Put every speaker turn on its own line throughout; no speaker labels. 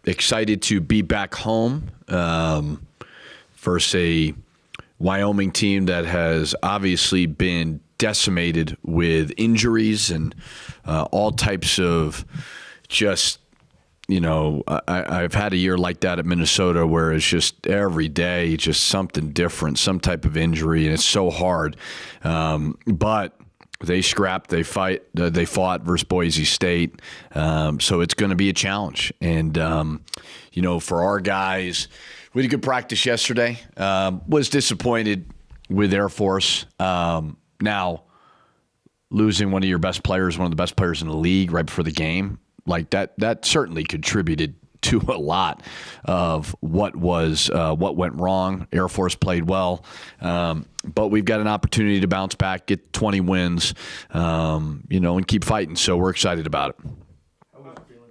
excited to be back home versus a Wyoming team that has obviously been decimated with injuries and all types of just, I've had a year like that at Minnesota where it's just every day, just something different, some type of injury, and it's so hard. But they scrapped, they fought versus Boise State. So it's going to be a challenge. And, for our guys, we had a good practice yesterday. Was disappointed with Air Force. Now, losing one of your best players, one of the best players in the league right before the game, like that certainly contributed to a lot of what went wrong. Air Force played well, but we've got an opportunity to bounce back, get 20 wins, and keep fighting. So we're excited about it.
How was he feeling?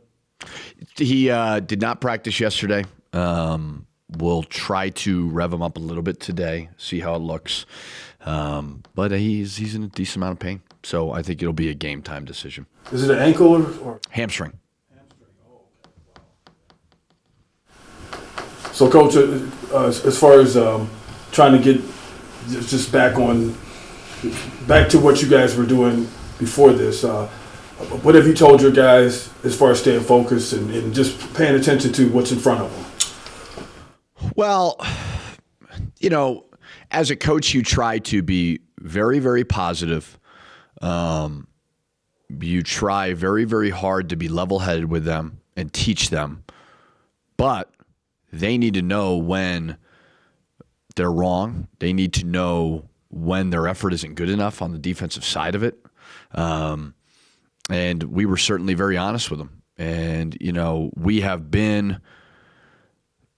He did not practice yesterday. We'll try to rev him up a little bit today, see how it looks. But he's in a decent amount of pain, so I think it'll be a game time decision.
Is it an ankle or
hamstring?
Oh, okay. Wow. So, Coach, as far as trying to get just back to what you guys were doing before this, what have you told your guys as far as staying focused and just paying attention to what's in front of them?
Well, as a coach, you try to be very, very positive. You try very, very hard to be level-headed with them and teach them. But they need to know when they're wrong. They need to know when their effort isn't good enough on the defensive side of it. And we were certainly very honest with them. And, we have been,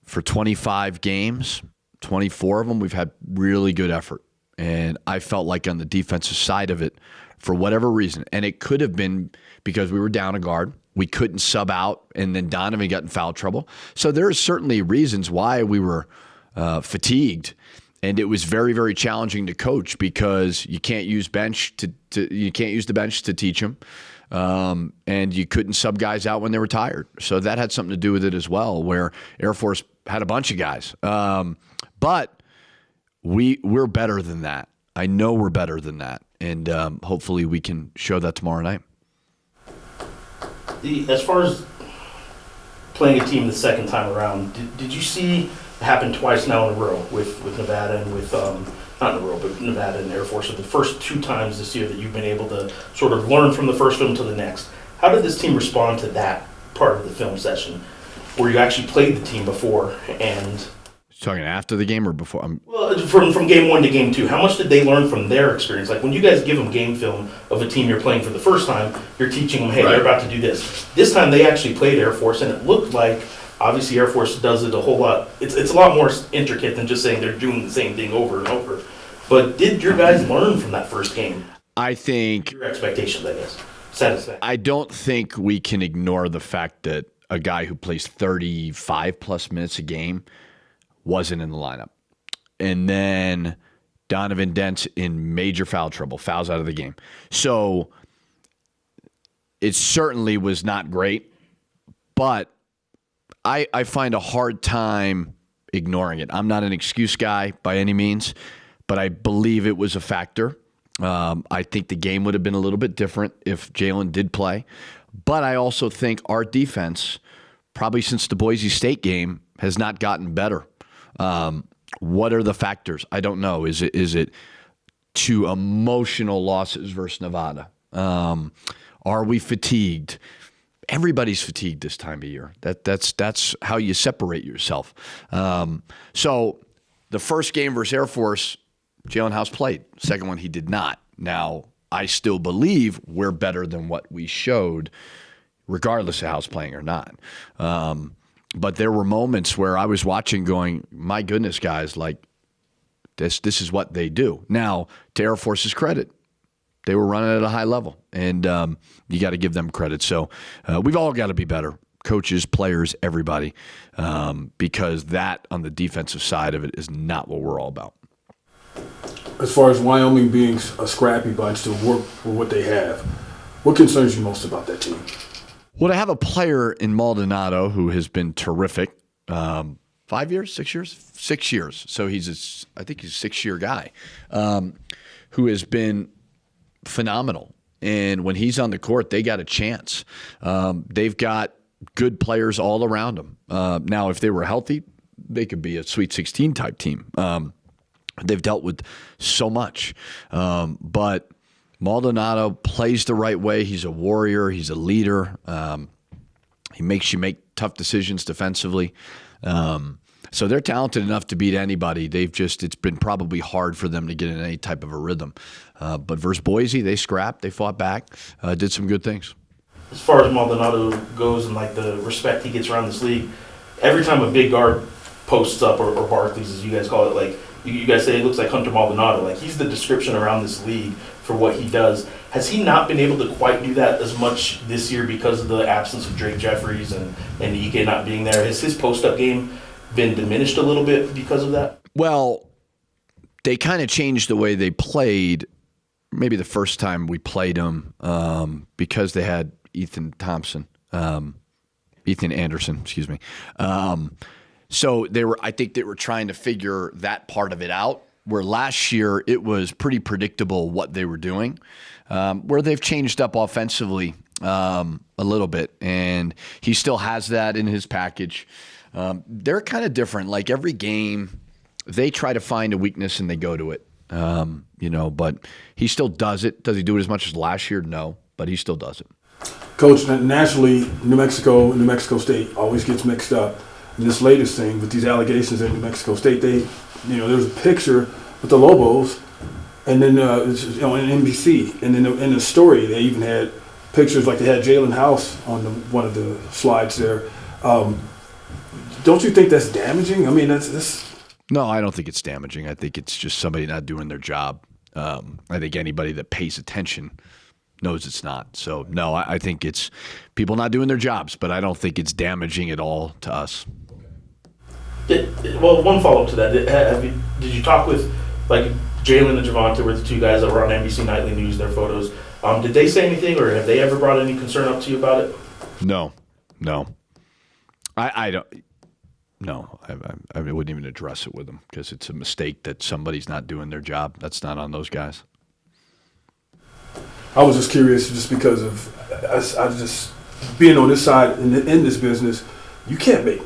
for 25 games, 24 of them, we've had really good effort. And I felt like on the defensive side of it, for whatever reason, and it could have been because we were down a guard, we couldn't sub out, and then Donovan got in foul trouble. So there are certainly reasons why we were fatigued, and it was very, very challenging to coach because you can't use you can't use the bench to teach them, and you couldn't sub guys out when they were tired. So that had something to do with it as well, where Air Force had a bunch of guys, but we're better than that. I know we're better than that, and hopefully we can show that tomorrow night.
As far as playing a team the second time around, did you see it happen twice now in a row with Nevada and with, not in a row, but Nevada and Air Force, so the first two times this year that you've been able to sort of learn from the first film to the next? How did this team respond to that part of the film session where you actually played the team before and...
Talking after the game or before?
Well, from game one to game two, how much did they learn from their experience? Like when you guys give them game film of a team you're playing for the first time, you're teaching them, hey, They're about to do this. This time they actually played Air Force, and it looked like, obviously Air Force does it a whole lot. It's a lot more intricate than just saying they're doing the same thing over and over. But did your guys learn from that first game?
I think...
Your expectations, I guess. Satisfaction.
I don't think we can ignore the fact that a guy who plays 35-plus minutes a game wasn't in the lineup. And then Donovan Dent's in major foul trouble, fouls out of the game. So it certainly was not great, but I find a hard time ignoring it. I'm not an excuse guy by any means, but I believe it was a factor. I think the game would have been a little bit different if Jalen did play. But I also think our defense, probably since the Boise State game, has not gotten better. What are the factors? I don't know. Is it two emotional losses versus Nevada? Are we fatigued? Everybody's fatigued this time of year. That's how you separate yourself. So the first game versus Air Force, Jalen House played. Second one, he did not. Now, I still believe we're better than what we showed, regardless of House playing or not. But there were moments where I was watching going, my goodness, guys, like this is what they do. Now, to Air Force's credit, they were running at a high level, and you got to give them credit. So we've all got to be better, coaches, players, everybody, because that on the defensive side of it is not what we're all about.
As far as Wyoming being a scrappy bunch to work with what they have, what concerns you most about that team?
Well, to have a player in Maldonado who has been terrific, 5 years, 6 years, 6 years. So I think he's a 6-year guy who has been phenomenal. And when he's on the court, they got a chance. They've got good players all around them. Now, if they were healthy, they could be a Sweet 16 type team. They've dealt with so much. But Maldonado plays the right way. He's a warrior. He's a leader. He makes you make tough decisions defensively. So they're talented enough to beat anybody. It's been probably hard for them to get in any type of a rhythm. But versus Boise, they scrapped, they fought back, did some good things.
As far as Maldonado goes and like the respect he gets around this league, every time a big guard posts up, or Barclays as you guys call it, like you guys say it looks like Hunter Maldonado. Like he's the description around this league for what he does. Has he not been able to quite do that as much this year because of the absence of Drake Jeffries and Ike not being there? Has his post-up game been diminished a little bit because of that?
Well, they kind of changed the way they played maybe the first time we played them because they had Ethan Anderson, excuse me. So I think they were trying to figure that part of it out, where last year it was pretty predictable what they were doing, where they've changed up offensively a little bit, and he still has that in his package. They're kind of different. Like every game, they try to find a weakness and they go to it, but he still does it. Does he do it as much as last year? No, but he still does it.
Coach, nationally, New Mexico State always gets mixed up. And this latest thing with these allegations at New Mexico State, there was a picture with the Lobos, and then in NBC, and then in the story they even had pictures, like they had Jalen House on one of the slides there. Don't you think that's damaging? I mean, that's.
No, I don't think it's damaging. I think it's just somebody not doing their job. I think anybody that pays attention knows it's not. So, no, I think it's people not doing their jobs, but I don't think it's damaging at all to us.
Well, one follow-up to that. Did you talk with, like, Jalen and Javonte were the two guys that were on NBC Nightly News, their photos. Did they say anything, or have they ever brought any concern up to you about it?
No. I don't. No, I wouldn't even address it with them because it's a mistake that somebody's not doing their job. That's not on those guys.
I was just curious, just because of I just being on this side in this business. You can't make,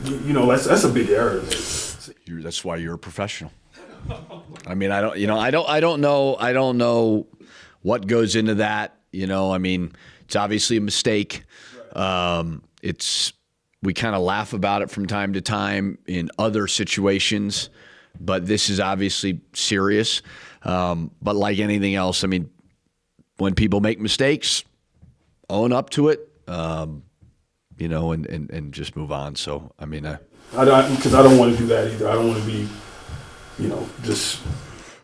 that's a big error.
That's why you're a professional. I mean, I don't know what goes into that. I mean, it's obviously a mistake. We kind of laugh about it from time to time in other situations, but this is obviously serious. But like anything else, I mean, when people make mistakes, own up to it, and just move on. So, I mean,
because I don't want to do that either. I don't want to be, just.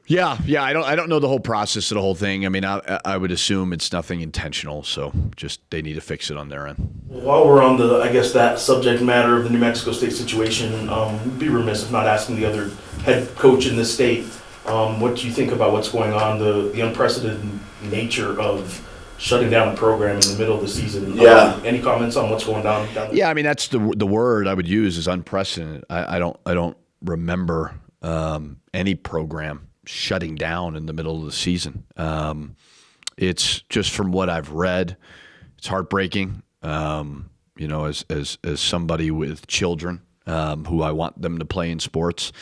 Yeah. I don't know the whole process of the whole thing. I mean, I would assume it's nothing intentional. So just they need to fix it on their end.
While we're on that subject matter of the New Mexico State situation, we'd be remiss if not asking the other head coach in this state, what do you think about what's going on, the unprecedented nature of shutting down the program in the middle of the season?
Yeah.
Any comments on what's going down there?
Yeah, I mean, that's the word I would use is unprecedented. I don't remember any program shutting down in the middle of the season. It's just from what I've read, it's heartbreaking. As somebody with children who I want them to play in sports,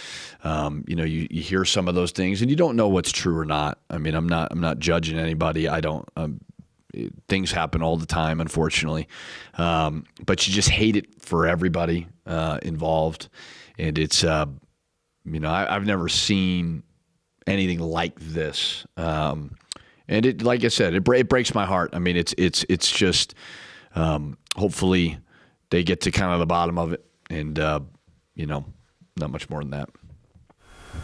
you hear some of those things and you don't know what's true or not. I mean, I'm not judging anybody. Things happen all the time, unfortunately. But you just hate it for everybody involved. And it's, I've never seen anything like this. And it, like I said, it breaks my heart. I mean, it's just, hopefully they get to kind of the bottom of it and, not much more than that.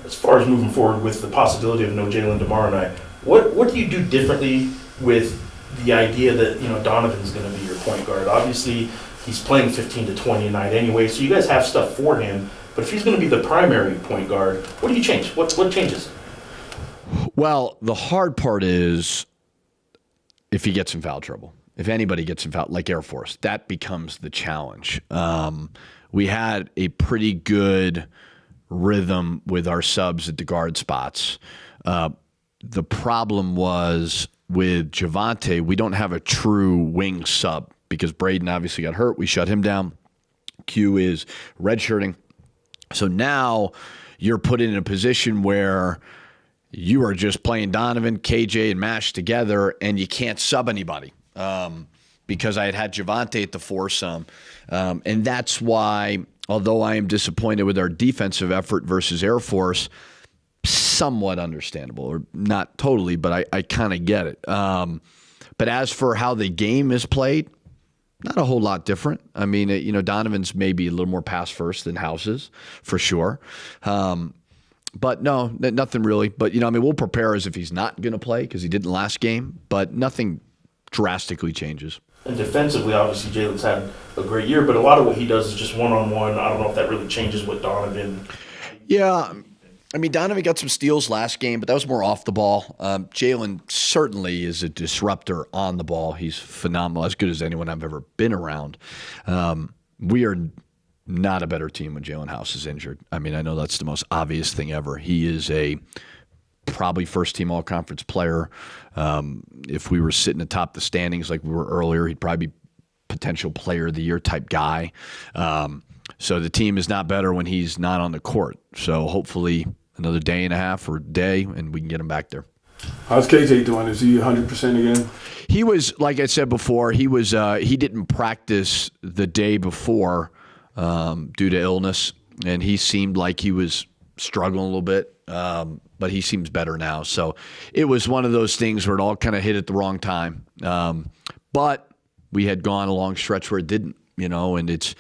As far as moving forward with the possibility of no Jalen tomorrow night, what do you do differently with the idea that, Donovan's going to be your point guard? Obviously, he's playing 15 to 20 a night anyway, so you guys have stuff for him. But if he's going to be the primary point guard, what do you change? What changes?
Well, the hard part is if he gets in foul trouble. if anybody gets in foul, like Air Force, that becomes the challenge. We had a pretty good rhythm with our subs at the guard spots. The problem was with Javante, we don't have a true wing sub because Braden obviously got hurt. We shut him down. Q is redshirting. So now you're put in a position where you are just playing Donovan, KJ, and Mash together, and you can't sub anybody because I had Javante at the foursome. And that's why, although I am disappointed with our defensive effort versus Air Force, somewhat understandable, or not totally, but I kind of get it. But as for how the game is played, not a whole lot different. I mean, Donovan's maybe a little more pass first than House's, for sure. But no, nothing really. But, we'll prepare as if he's not going to play because he didn't last game, but nothing drastically changes.
And defensively, obviously, Jalen's had a great year, but a lot of what he does is just one-on-one. I don't know if that really changes with Donovan.
Yeah. I mean, Donovan got some steals last game, but that was more off the ball. Jalen certainly is a disruptor on the ball. He's phenomenal, as good as anyone I've ever been around. We are not a better team when Jalen House is injured. I mean, I know that's the most obvious thing ever. He is a probably first-team all-conference player. If we were sitting atop the standings like we were earlier, he'd probably be potential player of the year type guy. So the team is not better when he's not on the court. So hopefully another day and a half or day, and we can get him back there.
How's KJ doing? Is he 100% again?
He was, like I said before, he didn't practice the day before due to illness, and he seemed like he was struggling a little bit, but he seems better now. So it was one of those things where it all kind of hit at the wrong time. But we had gone a long stretch where it didn't, and it's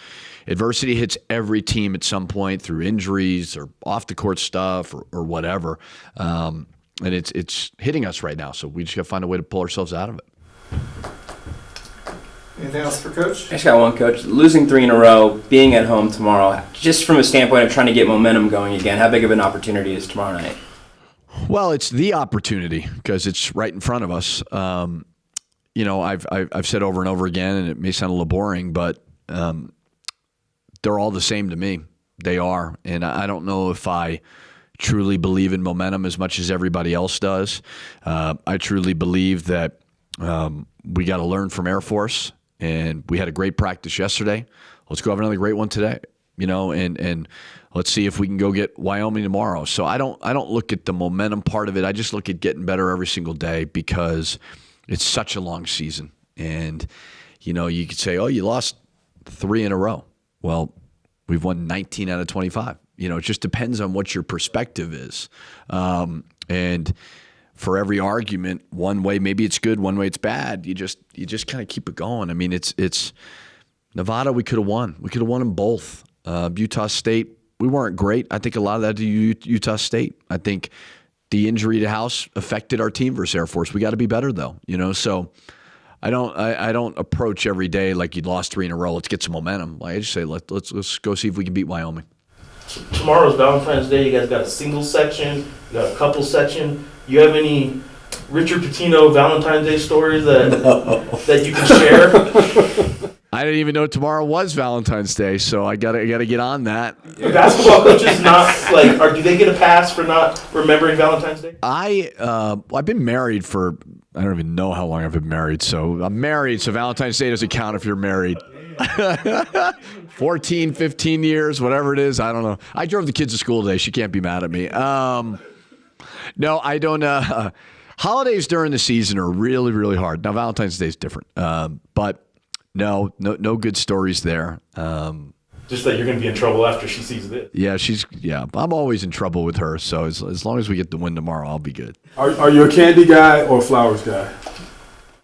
adversity hits every team at some point through injuries or off the court stuff or whatever. And it's hitting us right now. So we just got to find a way to pull ourselves out of it.
Anything else for Coach?
I just got one, Coach. Losing 3 in a row, being at home tomorrow, just from a standpoint of trying to get momentum going again, how big of an opportunity is tomorrow night?
Well, it's the opportunity because it's right in front of us. I've said over and over again, and it may sound a little boring, but they're all the same to me. They are. And I don't know if I truly believe in momentum as much as everybody else does. I truly believe that we got to learn from Air Force, and we had a great practice yesterday. Let's go have another great one today, and let's see if we can go get Wyoming tomorrow. So I don't look at the momentum part of it. I just look at getting better every single day because it's such a long season. And, you could say, oh, you lost 3 in a row. Well, we've won 19 out of 25. It just depends on what your perspective is. And for every argument, one way maybe it's good, one way it's bad. You just kind of keep it going. I mean, it's Nevada. We could have won. We could have won them both. Utah State, we weren't great. I think a lot of that to Utah State. I think the injury to House affected our team versus Air Force. We got to be better though. So. I don't approach every day like you lost 3 in a row. Let's get some momentum. Like I just say, let's go see if we can beat Wyoming.
So tomorrow's Valentine's Day. You guys got a single section, you got a couple section. You have any Richard Pitino Valentine's Day stories that you can share?
I didn't even know tomorrow was Valentine's Day, so I gotta get on that.
Basketball coaches do they get a pass for not remembering Valentine's Day?
I've been married for I don't even know how long I've been married. So I'm married, so Valentine's Day doesn't count if you're married. 14, 15 years, whatever it is, I don't know. I drove the kids to school today. She can't be mad at me. No, I don't. Holidays during the season are really, really hard. Now Valentine's Day is different, but no good stories there.
Just that you're going to be in trouble after she sees this.
Yeah, I'm always in trouble with her. So as long as we get the win tomorrow, I'll be good.
Are you a candy guy or a flowers guy?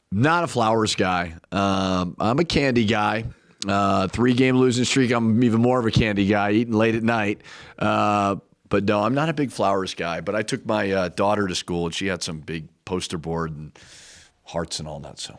Not a flowers guy. I'm a candy guy. 3-game losing streak. I'm even more of a candy guy, eating late at night. But no, I'm not a big flowers guy. But I took my daughter to school, and she had some big poster board and hearts and all that. So.